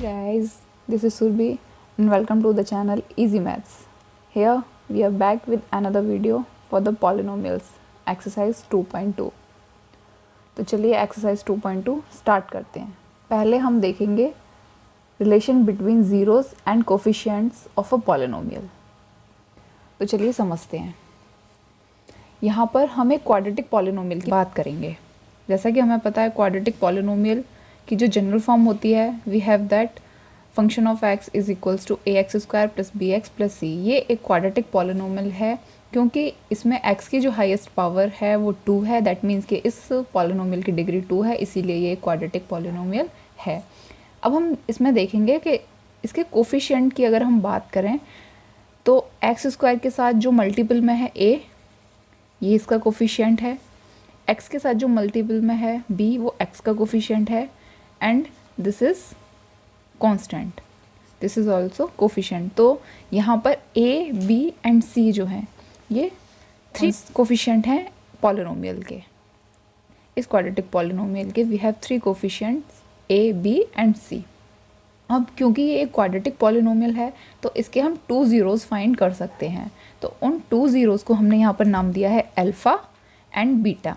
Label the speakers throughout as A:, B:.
A: Guys, this is Surbi and welcome to the channel Easy Maths. Here we are back with another video for the polynomials exercise 2.2. तो चलिए exercise 2.2 start करते हैं। पहले हम देखेंगे relation between zeros and coefficients of a polynomial. तो चलिए समझते हैं। यहाँ पर हम एक क्वाड्रेटिक पॉलिनोमियल की बात करेंगे। जैसा कि हमें पता है क्वाड्रेटिक पॉलिनोमियल की जो जनरल फॉर्म होती है we have that function of x is equals to a x square plus b x plus c. ये एक क्वाड्रेटिक पॉलिनोमियल है क्योंकि इसमें x की जो हाईएस्ट पावर है वो 2 है। दैट मीन्स कि इस पॉलिनोमियल की डिग्री 2 है, इसीलिए ये एक क्वाड्रेटिक पॉलिनोमियल है। अब हम इसमें देखेंगे कि इसके कोफिशिएंट की अगर हम बात करें तो एक्स स्क्वायर के साथ जो मल्टीपल में है a, ये इसका कोफिशिएंट है। x के साथ जो मल्टीपल में है b, वो x का कोफिशिएंट है। And this is constant, this is also coefficient. तो यहाँ पर a, b एंड c जो हैं ये 3 कोफिशिएंट हैं पॉलिनोमियल के। इस क्वाड्रेटिक पॉलिनोमियल के we have 3 coefficients a, b and c। अब क्योंकि ये एक क्वाड्रेटिक पॉलिनोमियल है तो इसके हम 2 ज़ीरोज़ फाइंड कर सकते हैं। तो उन 2 ज़ीरोज़ को हमने यहाँ पर नाम दिया है अल्फ़ा एंड बीटा।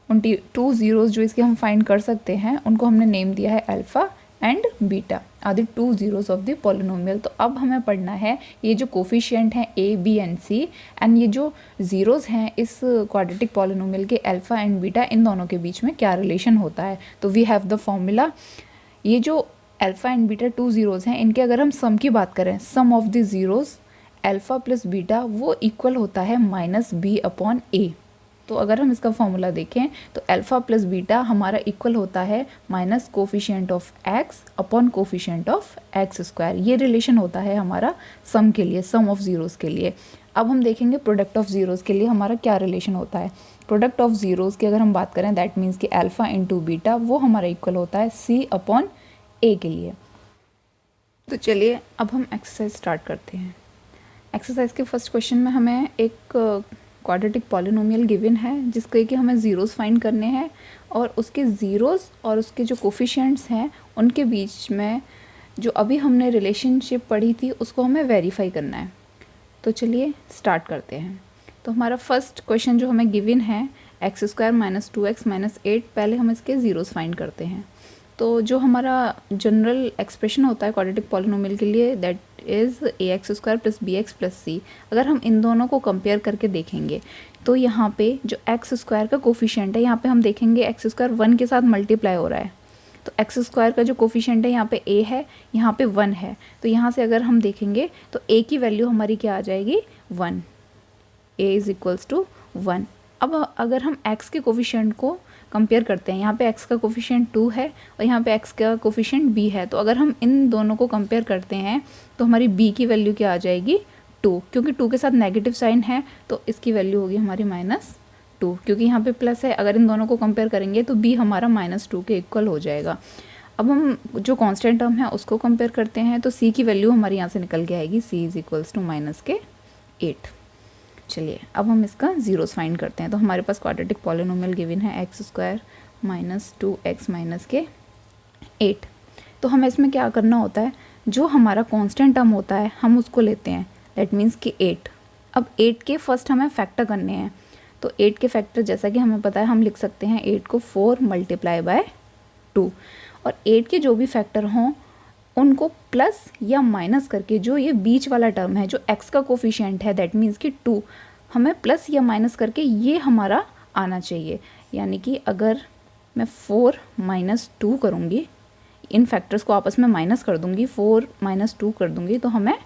A: उन 2 ज़ीरोज़ जो इसके हम फाइंड कर सकते हैं उनको हमने नेम दिया है alpha and beta are the 2 zeros of the polynomial. तो अब हमें पढ़ना है ये जो कोफिशिएंट हैं a, b and c and ये जो ज़ीरोज़ हैं इस क्वाड्रेटिक पॉलिनोमियल के अल्फ़ा एंड बीटा, इन दोनों के बीच में क्या रिलेशन होता है। तो वी हैव द फॉर्मूला। ये जो अल्फ़ा एंड बीटा 2 ज़ीरोज़ हैं इनके अगर हम सम की बात करें, sum of the zeros alpha plus beta वो इक्वल होता है -b/a। तो अगर हम इसका फॉर्मूला देखें तो अल्फ़ा प्लस बीटा हमारा इक्वल होता है minus coefficient of x upon coefficient of x square. ये रिलेशन होता है हमारा सम के लिए, सम ऑफ ज़ीरोज़ के लिए। अब हम देखेंगे प्रोडक्ट ऑफ ज़ीरोज़ के लिए हमारा क्या रिलेशन होता है। प्रोडक्ट ऑफ ज़ीरोज़ की अगर हम बात करें दैट मीन्स कि अल्फ़ा इंटू बीटा वो हमारा इक्वल होता है c/a के लिए। तो चलिए अब हम एक्सरसाइज स्टार्ट करते हैं। एक्सरसाइज के फर्स्ट क्वेश्चन में हमें एक क्वाड्रेटिक पॉलिनोमियल गिवन है जिसके कि हमें ज़ीरोज़ फाइंड करने हैं और उसके ज़ीरोज़ और उसके जो कोफिशिएंट्स हैं उनके बीच में जो अभी हमने रिलेशनशिप पढ़ी थी उसको हमें वेरीफाई करना है। तो चलिए स्टार्ट करते हैं। तो हमारा फर्स्ट क्वेश्चन जो हमें गिवन है x square minus 2x minus 8, पहले हम इसके ज़ीरोज़ फाइंड करते हैं। तो जो हमारा जनरल एक्सप्रेशन होता है क्वाड्रेटिक पॉलिनोमियल के लिए that is a x square plus b x plus c. अगर हम इन दोनों को कंपेयर करके देखेंगे तो यहाँ पे जो एक्स स्क्वायर का कोफिशिएंट है यहाँ पे हम देखेंगे एक्स स्क्वायर 1 के साथ मल्टीप्लाई हो रहा है। तो एक्स स्क्वायर का जो कोफिशिएंट है यहाँ पे a है, यहाँ पे 1 है। तो यहाँ से अगर हम देखेंगे तो a की वैल्यू हमारी क्या आ जाएगी 1, a इज़ इक्वल्स टू 1। अब अगर हम x के कोफिशिएंट को कंपेयर करते हैं, यहाँ पे x का कोफिशिएंट 2 है और यहाँ पे x का कोफिशिएंट b है। तो अगर हम इन दोनों को कंपेयर करते हैं तो हमारी b की वैल्यू क्या आ जाएगी 2, क्योंकि 2 के साथ नेगेटिव साइन है तो इसकी वैल्यू होगी हमारी -2, क्योंकि यहाँ पे प्लस है। अगर इन दोनों को कंपेयर करेंगे तो b हमारा -2 के इक्वल हो जाएगा। अब हम जो कांस्टेंट टर्म है उसको कंपेयर करते हैं तो c की वैल्यू हमारी यहाँ से निकल के आएगी, c इज़ इक्वल्स टू -8। चलिए अब हम इसका ज़ीरोज़ फाइंड करते हैं। तो हमारे पास क्वाड्रेटिक पॉलिनोमियल गिवन है x square minus 2x minus के 8। तो हमें इसमें क्या करना होता है, जो हमारा कांस्टेंट टर्म होता है हम उसको लेते हैं, दैट मीन्स कि 8। अब 8 के फर्स्ट हमें फैक्टर करने हैं। तो 8 के फैक्टर जैसा कि हमें पता है हम लिख सकते हैं 8 को 4 मल्टीप्लाई बाय 2, और 8 के जो भी फैक्टर हों उनको प्लस या माइनस करके जो ये बीच वाला टर्म है जो x का कोफिशिएंट है दैट मीन्स कि 2, हमें प्लस या माइनस करके ये हमारा आना चाहिए। यानी कि अगर मैं 4 माइनस 2 करूँगी, इन फैक्टर्स को आपस में माइनस कर दूँगी, 4 माइनस 2 कर दूँगी तो हमें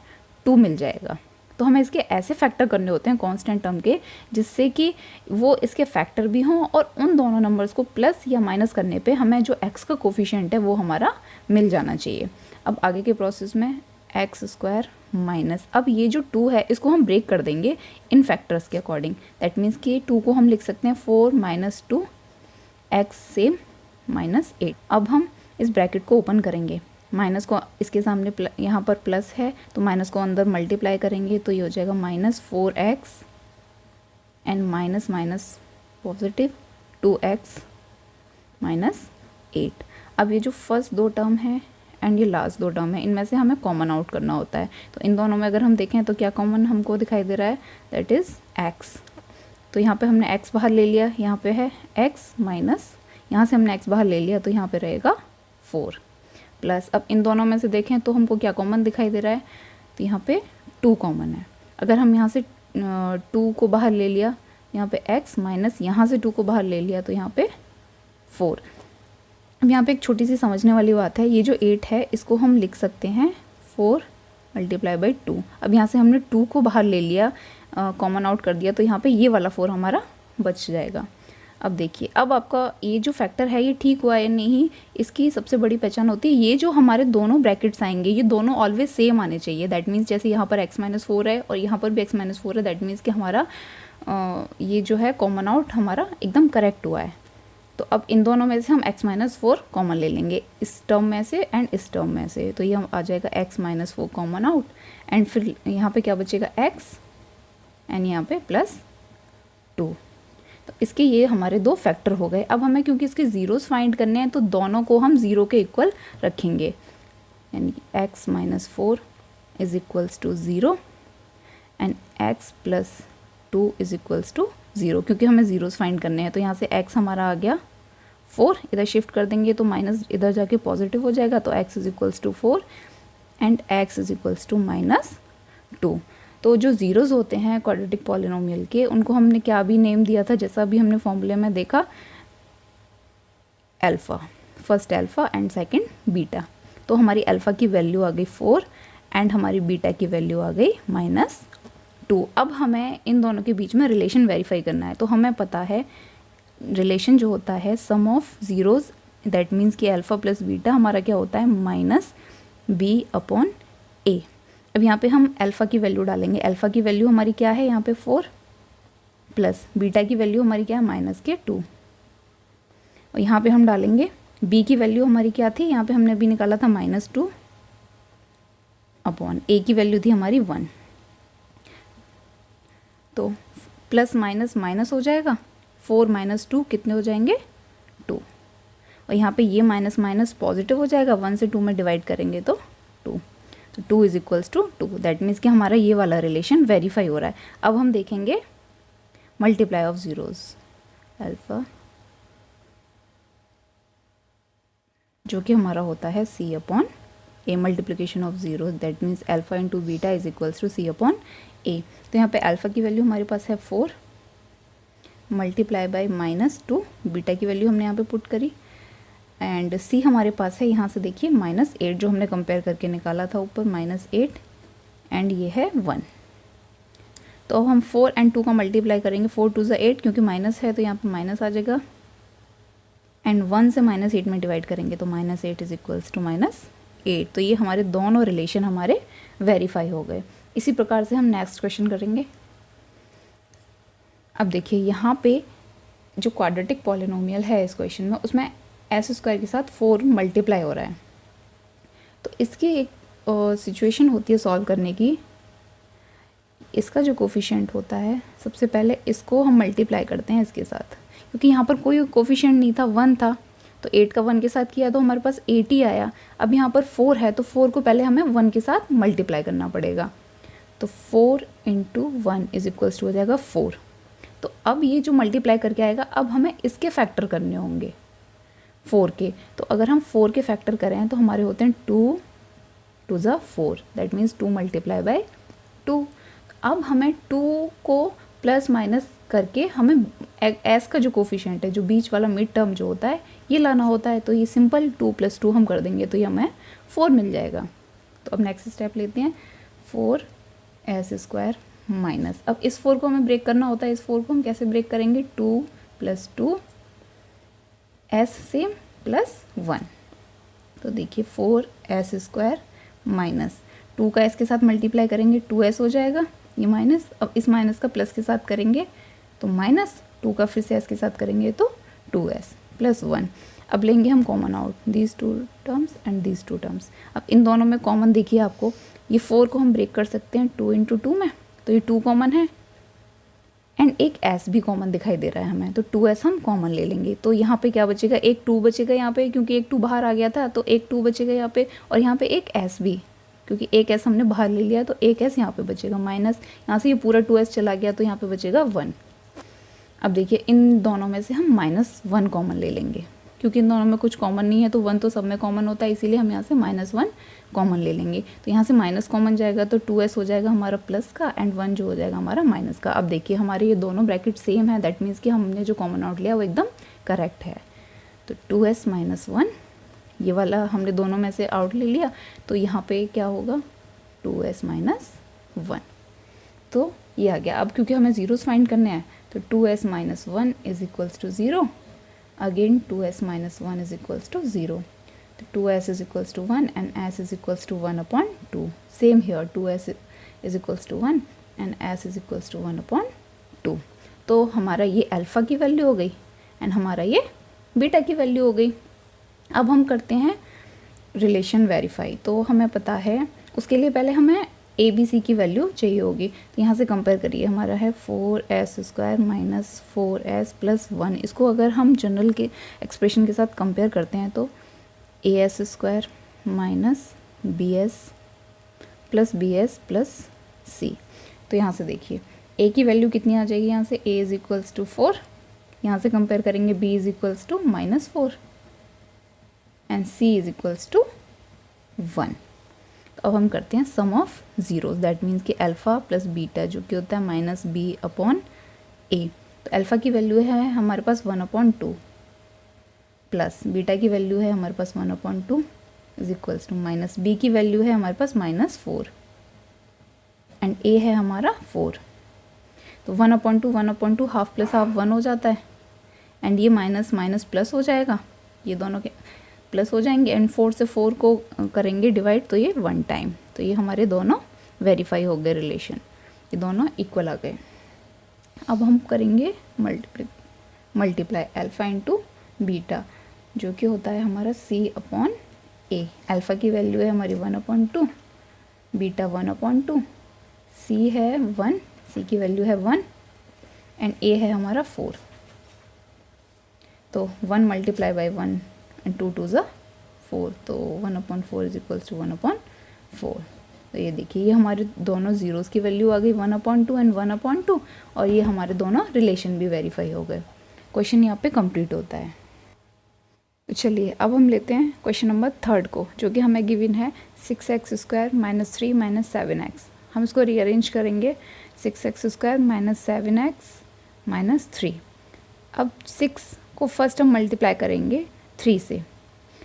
A: 2 मिल जाएगा। तो हमें इसके ऐसे फैक्टर करने होते हैं कांस्टेंट टर्म के जिससे कि वो इसके फैक्टर भी हों और उन दोनों नंबर्स को प्लस या माइनस करने पे हमें जो x का कोफिशिएंट है वो हमारा मिल जाना चाहिए। अब आगे के प्रोसेस में एक्स स्क्वायर माइनस, अब ये जो 2 है इसको हम ब्रेक कर देंगे इन फैक्टर्स के अकॉर्डिंग। दैट मीन्स कि 2 को हम लिख सकते हैं 4 माइनस 2 एक्स से -8। अब हम इस ब्रैकेट को ओपन करेंगे, माइनस को इसके सामने यहाँ पर प्लस है तो माइनस को अंदर मल्टीप्लाई करेंगे तो ये हो जाएगा -4x and minus minus positive 2x -8। अब ये जो फर्स्ट दो टर्म है एंड ये लास्ट 2 टर्म है, इनमें से हमें कॉमन आउट करना होता है। तो इन दोनों में अगर हम देखें तो क्या कॉमन हमको दिखाई दे रहा है, दैट इज़ x। तो यहाँ पे हमने x बाहर ले लिया, यहाँ पे है x माइनस, यहाँ से हमने x बाहर ले लिया तो यहाँ पे रहेगा 4 प्लस, अब इन दोनों में से देखें तो हमको क्या कॉमन दिखाई दे रहा है, तो यहाँ पे 2 कॉमन है। अगर हम यहाँ से 2 को बाहर ले लिया, यहाँ पे x माइनस यहाँ से 2 को बाहर ले लिया तो यहाँ पे 4। अब यहाँ पे एक छोटी सी समझने वाली बात है, ये जो 8 है इसको हम लिख सकते हैं 4 मल्टीप्लाई बाई 2। अब यहाँ से हमने 2 को बाहर ले लिया, कॉमन आउट कर दिया, तो यहाँ पे ये वाला 4 हमारा बच जाएगा। अब देखिए, अब आपका ये जो फैक्टर है ये ठीक हुआ है या नहीं, इसकी सबसे बड़ी पहचान होती है ये जो हमारे दोनों ब्रैकेट्स आएंगे ये दोनों ऑलवेज सेम आने चाहिए। दैट मीन्स जैसे यहाँ पर x माइनस 4 है और यहाँ पर भी x माइनस 4 है, दैट मीन्स कि हमारा ये जो है कॉमन आउट हमारा एकदम करेक्ट हुआ है। तो अब इन दोनों में से हम x माइनस 4 कॉमन ले लेंगे, इस टर्म में से एंड इस टर्म में से, तो ये हम आ जाएगा x minus 4 common out, and फिर यहाँ पे क्या बचेगा x एंड यहाँ पे प्लस 2। तो इसके ये हमारे 2 फैक्टर हो गए। अब हमें क्योंकि इसके ज़ीरोज़ फाइंड करने हैं तो दोनों को हम 0 के इक्वल रखेंगे, यानी x minus 4 is equals to 0 and x plus 2 is equals to 0, क्योंकि हमें ज़ीरोज़ फाइंड करने हैं। तो यहाँ से x हमारा आ गया 4, इधर शिफ्ट कर देंगे तो माइनस इधर जाके पॉजिटिव हो जाएगा, तो x is equals to 4 and x is equals to minus 2। तो जो ज़ीरोज़ होते हैं क्वाड्रेटिक पॉलिनोमियल के, उनको हमने क्या भी नेम दिया था, जैसा भी हमने फॉर्मूले में देखा, alpha, first alpha and second beta. तो हमारी अल्फ़ा की वैल्यू आ गई 4 एंड हमारी बीटा की वैल्यू आ गई -2। अब हमें इन दोनों के बीच में रिलेशन वेरीफाई करना है। तो हमें पता है रिलेशन जो होता है sum of zeros, that means कि अल्फ़ा प्लस बीटा हमारा क्या होता है -b/a। अब यहाँ पे हम अल्फ़ा की वैल्यू डालेंगे, अल्फ़ा की वैल्यू हमारी क्या है यहाँ पे 4 प्लस बीटा की वैल्यू हमारी क्या है -2। और यहाँ पे हम डालेंगे b की वैल्यू हमारी क्या थी, यहाँ पे हमने भी निकाला था -2 अपॉन a की वैल्यू थी हमारी 1। तो प्लस माइनस माइनस हो जाएगा, 4 माइनस 2 कितने हो जाएंगे 2। और यहाँ पे ये माइनस माइनस पॉजिटिव हो जाएगा, 1 से 2 में डिवाइड करेंगे तो 2। तो 2 is equals to 2, that means कि हमारा ये वाला रिलेशन वेरीफाई हो रहा है। अब हम देखेंगे मल्टीप्लाई ऑफ ज़ीरोज़, अल्फ़ा जो कि हमारा होता है c/a, multiplication of zeros, that means alpha into beta is equals to c/a। तो यहाँ पे अल्फ़ा की वैल्यू हमारे पास है 4 मल्टीप्लाई बाय -2, बीटा की वैल्यू हमने यहाँ पे पुट करी, एंड c हमारे पास है यहाँ से देखिए -8 जो हमने कंपेयर करके निकाला था ऊपर, -8 एंड ये है 1। तो अब हम 4 एंड 2 का मल्टीप्लाई करेंगे, 4 2 ज़ा 8, क्योंकि माइनस है तो यहाँ पे माइनस आ जाएगा, एंड 1 से -8 में डिवाइड करेंगे तो -8 इज इक्वल्स टू -8। तो ये हमारे दोनों रिलेशन हमारे वेरीफाई हो गए। इसी प्रकार से हम नेक्स्ट क्वेश्चन करेंगे। अब देखिए यहाँ पे जो क्वाड्रेटिक पॉलिनोमियल है इस क्वेश्चन में, उसमें s स्क्वायर के साथ 4 मल्टीप्लाई हो रहा है। तो इसकी एक सिचुएशन होती है सॉल्व करने की। इसका जो कोफिशिएंट होता है, सबसे पहले इसको हम मल्टीप्लाई करते हैं इसके साथ, क्योंकि यहाँ पर कोई कोफिशिएंट नहीं था, 1 था, तो 8 का 1 के साथ किया तो हमारे पास 8 ही आया। अब यहाँ पर 4 है तो 4 को पहले हमें 1 के साथ मल्टीप्लाई करना पड़ेगा, तो 4 इंटू 1 इज इक्वल्स टू हो जाएगा 4। तो अब ये जो मल्टीप्लाई करके आएगा, अब हमें इसके फैक्टर करने होंगे 4 के। तो अगर हम 4 के फैक्टर करें तो हमारे होते हैं 2 2 ज़ा 4, दैट मीन्स 2 मल्टीप्लाई बाय 2। अब हमें 2 को प्लस माइनस करके हमें s का जो कोफिशिएंट है, जो बीच वाला मिड टर्म जो होता है, ये लाना होता है। तो ये सिंपल 2 + 2 हम कर देंगे तो ये हमें 4 मिल जाएगा। तो अब नेक्स्ट स्टेप लेते हैं, 4s² माइनस, अब इस 4 को हमें ब्रेक करना होता है। इस 4 को हम कैसे ब्रेक करेंगे, 2 + 2 s सेम प्लस 1। तो देखिए 4s² माइनस 2 का s के साथ मल्टीप्लाई करेंगे 2s हो जाएगा, ये माइनस, अब इस माइनस का प्लस के साथ करेंगे तो माइनस, 2 का फिर से s के साथ करेंगे तो 2s प्लस 1। अब लेंगे हम common out these 2 terms and these 2 terms. अब इन दोनों में कॉमन देखिए आपको, ये 4 को हम ब्रेक कर सकते हैं 2 × 2 में, तो ये 2 कॉमन है एंड एक एस भी कॉमन दिखाई दे रहा है हमें, तो 2s हम कॉमन ले लेंगे। तो यहाँ पे क्या बचेगा, एक 2 बचेगा यहाँ पे, क्योंकि एक 2 बाहर आ गया था, तो एक 2 बचेगा यहाँ पे, और यहाँ पे एक s भी, क्योंकि एक s हमने बाहर ले लिया, तो एक s यहाँ पे बचेगा, माइनस यहाँ से ये पूरा 2s चला गया, तो यहाँ पे बचेगा 1। अब देखिए इन दोनों में से हम -1 कॉमन ले लेंगे, क्योंकि इन दोनों में कुछ कॉमन नहीं है, तो 1 तो सब में कॉमन होता है, इसीलिए हम यहाँ से -1 कॉमन ले लेंगे। तो यहाँ से माइनस कॉमन जाएगा, तो 2s हो जाएगा हमारा प्लस का, एंड 1 जो हो जाएगा हमारा माइनस का। अब देखिए हमारे ये दोनों ब्रैकेट सेम है, दैट मीन्स कि हमने जो कॉमन आउट लिया वो एकदम करेक्ट है। तो 2s - 1 ये वाला हमने दोनों में से आउट ले लिया, तो यहाँ पे क्या होगा 2s - 1, तो ये आ गया। अब क्योंकि हमें ज़ीरोस फाइंड करने हैं, तो 2s - 1 is equals to 0, again 2s - 1 is equals to 0, तो 2s is equals to 1 and s is equals to 1/2. Same here, 2s is equals to 1 and s is equals to 1/2. तो हमारा ये alpha की value हो गई and हमारा ये beta की वैल्यू हो गई। अब हम करते हैं रिलेशन वेरीफाई। तो हमें पता है, उसके लिए पहले हमें ए बी सी की वैल्यू चाहिए होगी। तो यहाँ से कंपेयर करिए, हमारा है 4s² - 4s + 1। इसको अगर हम जनरल के एक्सप्रेशन के साथ कंपेयर करते हैं तो as² - bs + bs + c। तो यहाँ से देखिए a की वैल्यू कितनी आ जाएगी, यहाँ से a इज इक्वल्स टू 4, यहाँ से कंपेयर करेंगे b is equals to -4 and c is equals to 1। तो अब हम करते हैं sum of zeros, that means कि अल्फ़ा प्लस बीटा जो कि होता है -b/a। तो अल्फ़ा की वैल्यू है हमारे पास 1/2 प्लस बीटा की वैल्यू है हमारे पास 1/2 is equals to minus B की वैल्यू है हमारे पास -4 एंड ए है हमारा 4। तो 1/2 हाफ प्लस हाफ 1 हो जाता है, एंड ये माइनस माइनस प्लस हो जाएगा, ये दोनों के प्लस हो जाएंगे, एंड 4 से 4 को करेंगे डिवाइड, तो ये 1 टाइम। तो ये हमारे दोनों वेरीफाई हो गए रिलेशन, ये दोनों इक्वल आ गए। अब हम करेंगे मल्टीप्लाई अल्फ़ा इंटू बीटा, जो कि होता है हमारा c/a। अल्फ़ा की वैल्यू है हमारी 1/2, बीटा 1/2, c है 1, c की वैल्यू है 1 एंड a है हमारा 4। तो 1 × 1 एंड 2 2 ज़ा 4, तो 1/4 इज इक्वल्स टू 1/4। तो ये देखिए ये हमारे दोनों ज़ीरोज़ की वैल्यू आ गई 1/2 एंड 1/2, और ये हमारे दोनों रिलेशन भी वेरीफाई हो गए। क्वेश्चन यहाँ पे कंप्लीट होता है। तो चलिए अब हम लेते हैं क्वेश्चन नंबर 3 को, जो कि हमें गिवन है 6x² - 3 - 7x। हम इसको रीअरेंज करेंगे, 6x² - 7x - 3। अब 6 को फर्स्ट हम मल्टीप्लाई करेंगे 3 से,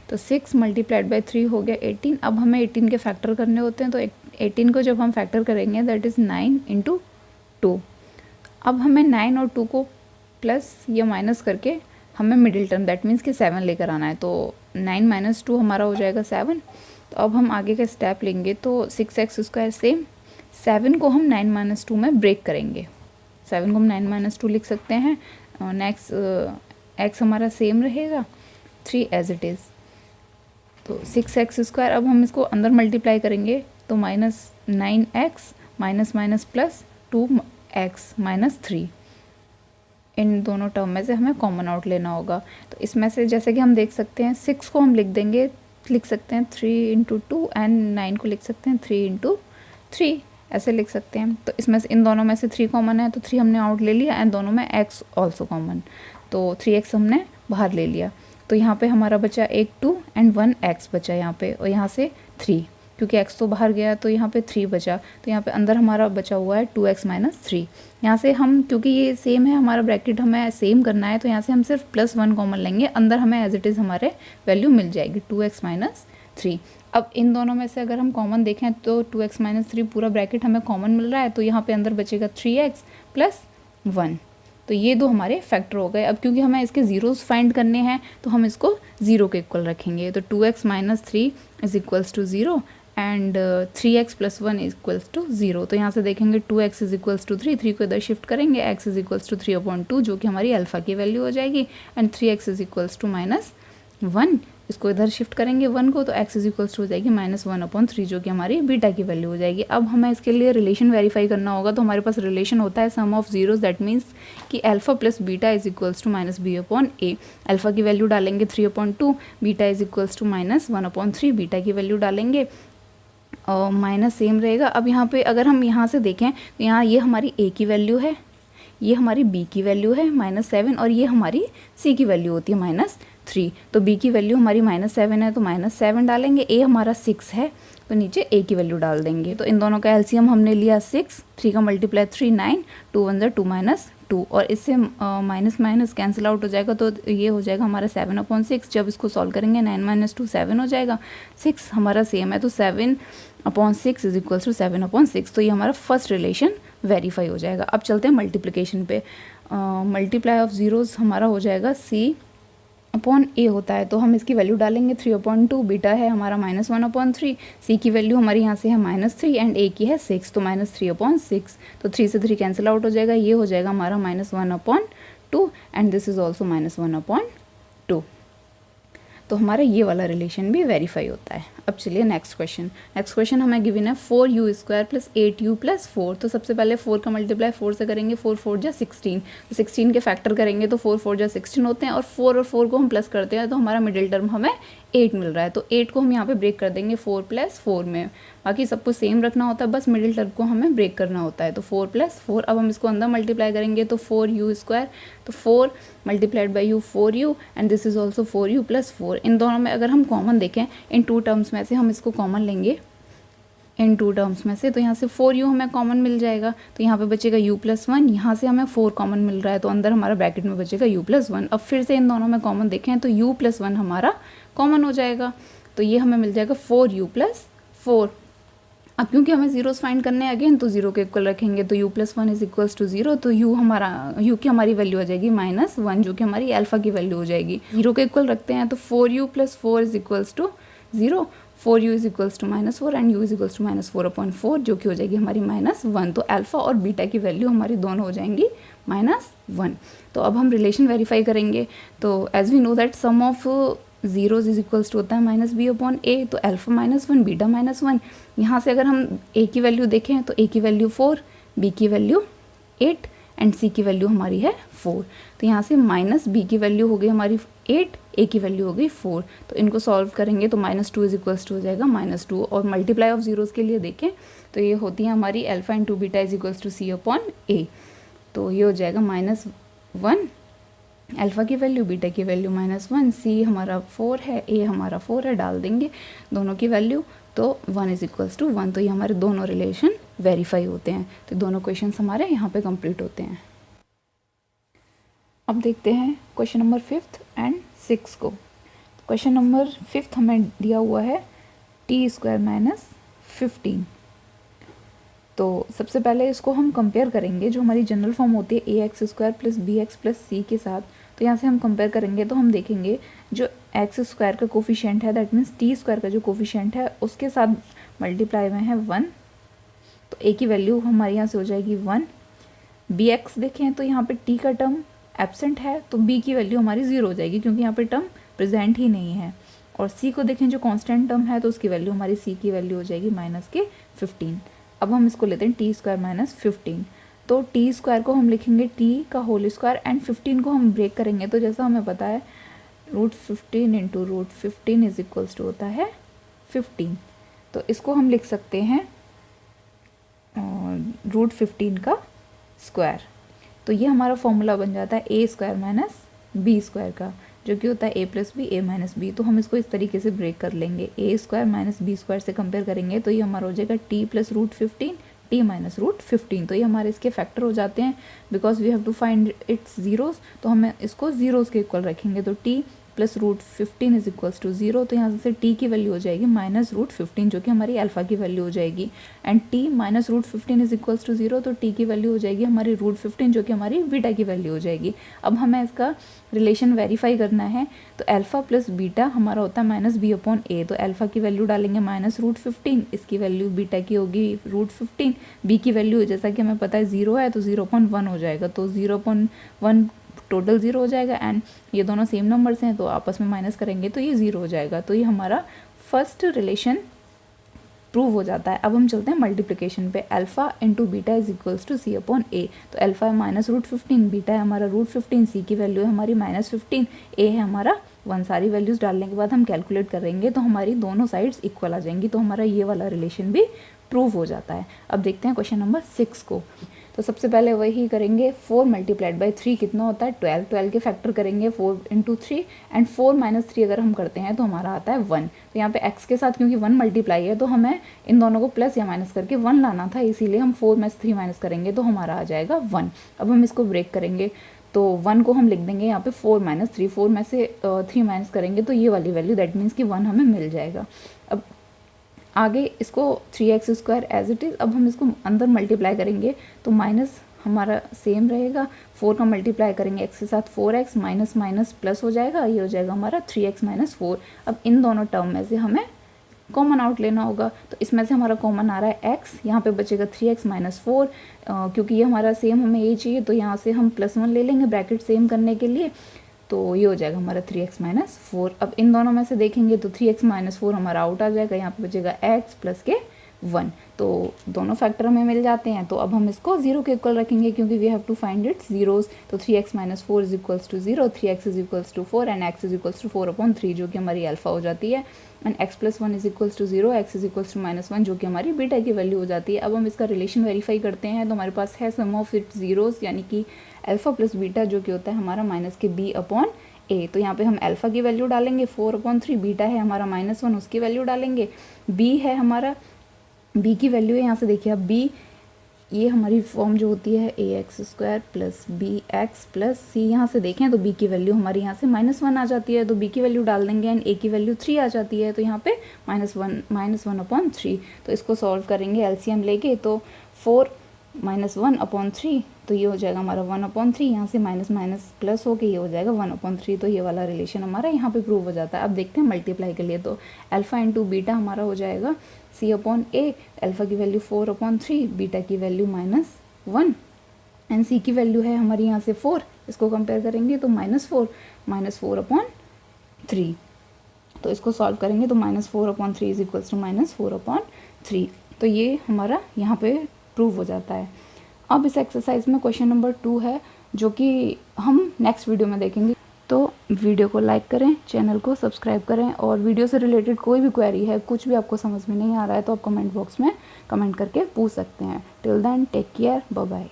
A: तो 6 × 3 हो गया 18। अब हमें 18 के फैक्टर करने होते हैं, तो 18 को जब हम फैक्टर करेंगे दैट इज़ 9 × 2। अब हमें 9 और 2 को प्लस या माइनस करके हमें मिडिल टर्म दैट मीन्स कि 7 लेकर आना है, तो 9 - 2 हमारा हो जाएगा 7। तो अब हम आगे का स्टेप लेंगे, तो 6x² सेम, 7 को हम 9 - 2 में ब्रेक करेंगे, 7 को हम 9 - 2 लिख सकते हैं। नेक्स्ट x हमारा सेम रहेगा, 3 एज इट इज़। तो 6x², अब हम इसको अंदर मल्टीप्लाई करेंगे, तो -9x minus minus plus 2x - 3। इन दोनों टर्म में से हमें कॉमन आउट लेना होगा। तो इसमें से जैसे कि हम देख सकते हैं 6 को हम लिख सकते हैं 3 × 2 एंड 9 को लिख सकते हैं 3 × 3, ऐसे लिख सकते हैं। तो इसमें से इन दोनों में से 3 कॉमन है, तो 3 हमने आउट ले लिया, एंड दोनों में x ऑल्सो कॉमन, तो 3x हमने बाहर ले लिया। तो यहाँ पे हमारा बचा एक 2 एंड 1 x बचा यहाँ पे, और यहाँ से 3, क्योंकि x तो बाहर गया तो यहाँ पे 3 बचा, तो यहाँ पे अंदर हमारा बचा हुआ है 2x - 3। यहाँ से हम, क्योंकि ये सेम है हमारा ब्रैकेट हमें सेम करना है, तो यहाँ से हम सिर्फ +1 कॉमन लेंगे, अंदर हमें एज इट इज़ हमारे वैल्यू मिल जाएगी 2x - 3। अब इन दोनों में से अगर हम कॉमन देखें तो 2x - 3 पूरा ब्रैकेट हमें कॉमन मिल रहा है, तो यहाँ पे अंदर बचेगा 3x + 1। तो ये दो हमारे फैक्टर हो गए। अब क्योंकि हमें इसके ज़ीरोज़ फाइंड करने हैं, तो हम इसको 0 के इक्वल रखेंगे। तो 2x - 3 is equals to 0 and 3x + 1 equals to 0। तो यहाँ से देखेंगे 2x इज इक्वल्स टू 3 को इधर शिफ्ट करेंगे, x इज इक्वल्स टू 3/2 जो कि हमारी अल्फ़ा की वैल्यू हो जाएगी, and 3x is equals to -1 इसको इधर शिफ्ट करेंगे 1 को, तो x इज इक्वल्स टू हो जाएगी -1/3 जो कि हमारी बीटा की वैल्यू हो जाएगी। अब हमें इसके लिए रिलेशन वेरीफाई करना होगा, तो हमारे पास रिलेशन होता है sum of zeros, that means कि alpha plus beta is equals to -b/a। Alpha की वैल्यू डालेंगे 3/2, beta is equals to -1/3, beta की वैल्यू डालेंगे और माइनस सेम रहेगा। अब यहाँ पे अगर हम यहाँ से देखें तो यहाँ ये हमारी a की वैल्यू है, ये हमारी b की वैल्यू है -7, और ये हमारी c की वैल्यू होती है -3। तो b की वैल्यू हमारी -7 है तो -7 डालेंगे, a हमारा 6 है तो नीचे a की वैल्यू डाल देंगे। तो इन दोनों का एलसीएम हमने लिया 6, 3 का मल्टीप्लाई 3 9, 2 1 2 -2, और इससे माइनस माइनस कैंसिल आउट हो जाएगा तो ये हो जाएगा हमारा 7/6। जब इसको सॉल्व करेंगे 9 - 2 7 हो जाएगा, 6 हमारा सेम है तो 7/6 इज इक्वल्स टू 7/6। तो ये हमारा फर्स्ट रिलेशन वेरीफाई हो जाएगा। अब चलते हैं मल्टीप्लिकेशन पे। मल्टीप्लाई ऑफ जीरोस हमारा हो जाएगा C/A होता है, तो हम इसकी वैल्यू डालेंगे 3/2, बीटा है हमारा -1/3, C की वैल्यू हमारी यहाँ से है -3 एंड A की है 6, तो -3/6। तो 3 से 3 कैंसिल आउट हो जाएगा, ये हो जाएगा हमारा -1/2 एंड दिस इज ऑल्सो -1/2। तो हमारा ये वाला रिलेशन भी वेरीफाई होता है। अब चलिए नेक्स्ट क्वेश्चन हमें गिवन है 4u² + 8u + 4। तो सबसे पहले 4 का मल्टीप्लाई 4 से करेंगे, 4 4 जा 16, तो 16 के फैक्टर करेंगे तो 4 4 जा 16 होते हैं, और 4 को हम प्लस करते हैं तो हमारा मिडिल टर्म हमें 8 मिल रहा है। तो 8 को हम यहाँ पे ब्रेक कर देंगे 4 + 4 में, बाकी सब कुछ सेम रखना होता है, बस मिडिल टर्म को हमें ब्रेक करना होता है। तो 4 + 4, अब हम इसको अंदर मल्टीप्लाई करेंगे तो 4u², तो 4 multiplied by u 4u and this is also 4u + 4। इन दोनों में अगर हम कॉमन देखें, इन 2 टर्म्स में से हम इसको कॉमन लेंगे, इन 2 टर्म्स में से, तो यहाँ से 4u हमें कॉमन मिल जाएगा, तो यहाँ पे बचेगा u + 1, यहाँ से हमें 4 कॉमन मिल रहा है तो अंदर हमारा ब्रैकेट में बचेगा u + 1। अब फिर से इन दोनों में कॉमन देखें तो u + 1 हमारा कॉमन हो जाएगा, तो ये हमें मिल जाएगा 4u + 4। अब क्योंकि हमें जीरोस फाइंड करने हैं अगेन, तो 0 के इक्वल रखेंगे, तो u + 1 इज इक्वल्स टू 0, तो u की हमारी वैल्यू हो जाएगी -1 जो कि हमारी अल्फा की वैल्यू हो जाएगी। 0 के इक्वल रखते हैं तो 4u + 4 is equals to 0, 4u is equals to -4 and u is equals to -4/4 जो कि हो जाएगी हमारी -1। तो अल्फा और बीटा की वैल्यू हमारी दोनों हो जाएंगी -1। तो अब हम रिलेशन वेरीफाई करेंगे, तो as we know that sum of zeros is equals to होता है -b/a, तो अल्फा -1 बीटा -1। यहाँ से अगर हम a की वैल्यू देखें तो a की वैल्यू 4, b की वैल्यू 8 एंड c की वैल्यू हमारी है 4। तो यहाँ से -b की वैल्यू हो गई हमारी 8, a की वैल्यू हो गई 4, तो इनको सॉल्व करेंगे तो -2 इज इक्वल्स टू हो जाएगा -2। और मल्टीप्लाई ऑफ जीरोज़ के लिए देखें तो ये होती है हमारी alpha into beta is equals to C/A, तो ये हो जाएगा -1 अल्फा की वैल्यू, बीटा की वैल्यू -1, c हमारा 4 है, a हमारा 4 है, डाल देंगे दोनों की वैल्यू तो 1 इज इक्वल्स टू 1। तो ये हमारे दोनों रिलेशन वेरीफाई होते हैं। तो दोनों क्वेश्चंस हमारे यहाँ पे कंप्लीट होते हैं। अब देखते हैं क्वेश्चन नंबर 5th एंड 6 को। क्वेश्चन नंबर 5th हमें दिया हुआ है t² - 15। तो सबसे पहले इसको हम कंपेयर करेंगे, जो हमारी जनरल फॉर्म होती है ax² + bx + c के साथ। तो यहाँ से हम कंपेयर करेंगे तो हम देखेंगे जो x² का कोफिशिएंट है, दैट मीन्स t² का जो कोफिशिएंट है उसके साथ मल्टीप्लाई में है 1, तो a की वैल्यू हमारे यहाँ से हो जाएगी 1। bx देखें तो यहाँ पे t का टर्म एब्सेंट है तो b की वैल्यू हमारी 0 हो जाएगी क्योंकि यहाँ पे टर्म प्रेजेंट ही नहीं है। और c को देखें जो कांस्टेंट टर्म है तो उसकी वैल्यू हमारी c की वैल्यू हो जाएगी -15। अब हम इसको लेते हैं t² - 15, तो t² को हम लिखेंगे t का होल स्क्वायर एंड 15 को हम ब्रेक करेंगे, तो जैसा हमें पता है √15 × √15 इज इक्वल्स टू होता है 15। तो इसको हम लिख सकते हैं √15 का स्क्वायर। तो ये हमारा फॉर्मूला बन जाता है a² - b² का, जो कि होता है a + b a - b। तो हम इसको इस तरीके से ब्रेक कर लेंगे, a² - b² से कंपेयर करेंगे तो ये हमारा हो जाएगा t + √15 t - √15। तो ये हमारे इसके फैक्टर हो जाते हैं, because we have to find its zeros, तो हमें इसको जीरोस के इक्वल रखेंगे। तो t + √15 इज इक्वल्स टू 0, तो यहाँ से t की वैल्यू हो जाएगी -√15 जो कि हमारी अल्फा की वैल्यू हो जाएगी, and t - √15 is equals to 0, तो t की वैल्यू हो जाएगी हमारी √15 जो कि हमारी बीटा की वैल्यू हो जाएगी। अब हमें इसका रिलेशन वेरीफाई करना है, तो अल्फा प्लस बीटा हमारा होता है -b/a, तो अल्फा की वैल्यू डालेंगे -√15, इसकी वैल्यू बीटा की होगी √15, b की वैल्यू जैसा कि हमें पता है 0 है तो 0.1 हो जाएगा, तो 0.1 टोटल 0 हो जाएगा, एंड ये दोनों सेम नंबर्स हैं तो आपस में माइनस करेंगे तो ये 0 हो जाएगा। तो ये हमारा फर्स्ट रिलेशन प्रूव हो जाता है। अब हम चलते हैं मल्टीप्लिकेशन पे। Alpha into beta is equals to c upon a. तो अल्फा है -√15, बीटा है हमारा √15, सी की वैल्यू है हमारी -15, ए है हमारा 1। सारी वैल्यूज़ डालने के बाद हम कैलकुलेट करेंगे तो हमारी दोनों साइड्स इक्वल आ जाएंगी, तो हमारा ये वाला रिलेशन भी प्रूव हो जाता है। अब देखते हैं क्वेश्चन नंबर 6 को। तो सबसे पहले वही करेंगे, 4 मल्टीप्लाइड बाई 3 कितना होता है 12। 12 के फैक्टर करेंगे 4 इंटू 3, एंड 4 माइनस 3 अगर हम करते हैं तो हमारा आता है 1। तो यहाँ पे x के साथ क्योंकि 1 मल्टीप्लाई है तो हमें इन दोनों को प्लस या माइनस करके 1 लाना था, इसीलिए हम 4 में से 3 माइनस करेंगे तो हमारा आ जाएगा 1। अब हम इसको ब्रेक करेंगे तो 1 को हम लिख देंगे यहाँ पे 4 माइनस 3, 4 में से 3 माइनस करेंगे तो ये वाली वैल्यू, दैट मीन्स कि 1 हमें मिल जाएगा। अब आगे इसको 3x² एज इट इज़, अब हम इसको अंदर मल्टीप्लाई करेंगे तो माइनस हमारा सेम रहेगा, 4 का मल्टीप्लाई करेंगे x के साथ 4x, माइनस माइनस प्लस हो जाएगा, ये हो जाएगा हमारा 3x - 4। अब इन दोनों टर्म में से हमें कॉमन आउट लेना होगा, तो इसमें से हमारा कॉमन आ रहा है x, यहाँ पे बचेगा 3x - 4, क्योंकि ये हमारा सेम हमें ये चाहिए तो यहाँ से हम +1 ले लेंगे ब्रैकेट सेम करने के लिए, तो ये हो जाएगा हमारा 3x - 4। अब इन दोनों में से देखेंगे तो 3x - 4 हमारा आउट आ जाएगा, यहाँ पे बचेगा x प्लस के 1, तो दोनों फैक्टर हमें मिल जाते हैं। तो अब हम इसको 0 के इक्वल रखेंगे क्योंकि we have to find its zeros. तो 3x - 4 is equals to 0, 3x is equals to 4 and x is equals to 4/3 जो कि हमारी अल्फा हो जाती है, and x + 1 is equals to 0, x is equals to -1 जो कि हमारी बीटा की वैल्यू हो जाती है। अब हम इसका रिलेशन वेरीफाई करते हैं, तो हमारे पास है सम ऑफ इट्स जीरोस, यानी कि अल्फा प्लस बीटा जो कि होता है हमारा -b/a। तो यहाँ पे हम अल्फा की वैल्यू डालेंगे 4/3, बीटा है हमारा -1 उसकी वैल्यू डालेंगे, b है हमारा, b की वैल्यू है यहाँ से देखिए अब b, ये हमारी फॉर्म जो होती है ax² plus bx plus c, यहाँ से देखें तो b की वैल्यू हमारी यहाँ से -1 आ जाती है, तो b की वैल्यू डाल देंगे एंड a की वैल्यू 3 आ जाती है, तो यहाँ पे -1/3। तो इसको सॉल्व करेंगे एलसीएम लेके, तो 4 - 1/3, तो ये हो जाएगा हमारा 1/3, यहाँ से माइनस माइनस प्लस हो के ये हो जाएगा 1/3। तो ये वाला रिलेशन हमारा यहाँ पे प्रूव हो जाता है। अब देखते हैं मल्टीप्लाई के लिए, तो अल्फा इंटू बीटा हमारा हो जाएगा c/a, अल्फा की वैल्यू 4/3, बीटा की वैल्यू -1 एंड c की वैल्यू है हमारी यहाँ से 4, इसको कंपेयर करेंगे तो -4 -4/3, तो इसको सॉल्व करेंगे तो -4/3 इज इक्वल्स टू -4/3। तो ये हमारा यहाँ पे प्रूव हो जाता है। अब इस एक्सरसाइज में क्वेश्चन नंबर 2 है जो कि हम नेक्स्ट वीडियो में देखेंगे। तो वीडियो को लाइक करें, चैनल को सब्सक्राइब करें, और वीडियो से रिलेटेड कोई भी क्वेरी है, कुछ भी आपको समझ में नहीं आ रहा है तो आप कमेंट बॉक्स में कमेंट करके पूछ सकते हैं। Till then take care, bye bye.